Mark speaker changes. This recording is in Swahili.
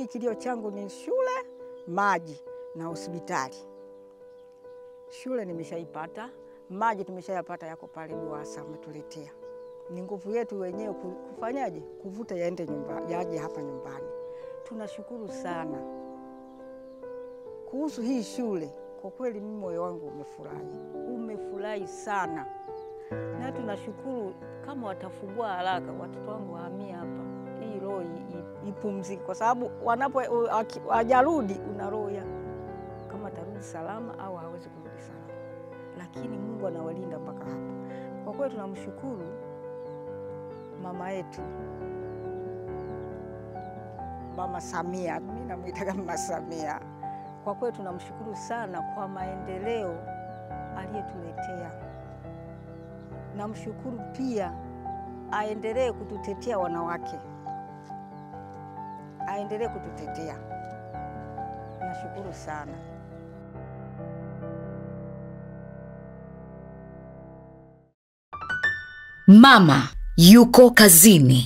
Speaker 1: Kilio changu ni shule, maji na hospitali. Shule nimeshaipata, maji tumeshayapata, yako pale Duasa ametuletea. Ni nguvu yetu wenyewe kufanyaje? Kuvuta yaende nyumbani, yaje hapa nyumbani. Tunashukuru sana. Kuhusu hii shule, kwa kweli mimi moyo wangu umefurahi sana. Na tunashukuru kama watafungua haraka watoto wangu wahamia hapa. Hii roho ipumzike kwa sababu wanapo wajarudi una roho ya kama tarudi salama au hawezi kurudi salama. Lakini Mungu anawalinda mpaka hapa. Kwa kweli tunamshukuru mama yetu, Mama Samia, mimi namuita kama Mama Samia. Kwa kweli tunamshukuru sana kwa maendeleo aliyetuletea. Namshukuru pia aendelee kututetea wanawake. Aendelee kututetea. Nashukuru sana.
Speaker 2: Mama yuko kazini.